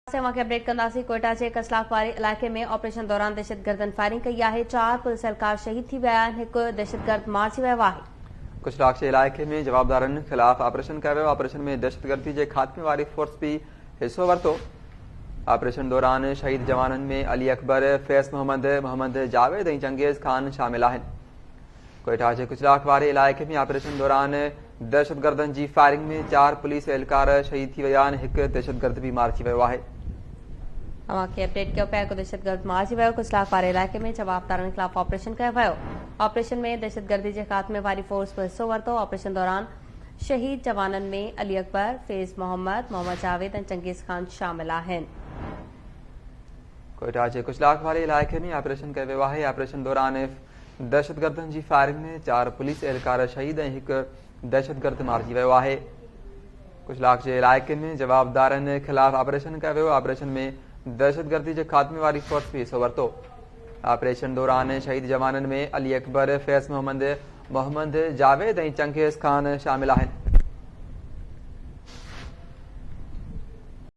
Update कंदासीं। कोयटा के कसलाक वारे इलाके में ऑपरेशन दौरान दहशतगर्दन फायरिंग कई है। 4 पुलिस एहलकार शहीद थी विया आहिनि। हिकु दहशतगर्द मारिजी वियो आहे। कसलाक के इलाके में जवाबदारनि खिलाफ ऑपरेशन कयो वियो। ऑपरेशन में दहशतगर्दी के खात्मे वारी फोर्स भी हिस्सो वरितो। ऑपरेशन दौरान शहीद जवाननि में अली अकबर, फैज़ मोहम्मद जावेद ऐं चंगेज़ खान शामिल आहिनि। कोयटा के कुचलाक वारे इलाके में ऑपरेशन दौरान दहशतगर्दन की फायरिंग में 4 पुलिस एहलकार शहीद थी विया आहिनि। हिकु दहशतगर्द भी मारिजी वियो आहे। अपडेट किया पिया। दहशतगर्द मारिजी वियो। कुचलाक वारे इलाके में जवाबदारनि खिलाफ ऑपरेशन कयो वियो। ऑपरेशन में दहशतगर्दी के खात्मे वारी फोर्स भी हिस्सो वरितो। ऑपरेशन दौरान शहीद जवाननि में अली अकबर, फैज़ मोहम्मद जावेद ऐं चंगेज़ खान शामिल आहिनि। कोयटा के कुचलाक वारे इलाके में ऑपरेशन कयो वियो आहे। ऑपरेशन दौरान दहशतगर्दन की फायरिंग में 4 पुलिस एहलकार शहीद ऐं हिकु दहशतगर्द मारिजी वियो आहे। कुचलाक के इलाके में जवाबदारनि खिलाफ ऑपरेशन कयो वियो। ऑपरेशन में दहशतगर्दी के खात्मे वारी फोर्स भी हिस्सो वरितो। ऑपरेशन दौरान शहीद जवाननि में अली अकबर, फैज़ मोहम्मद जावेद ऐं चंगेज़ खान शामिल आहिनि।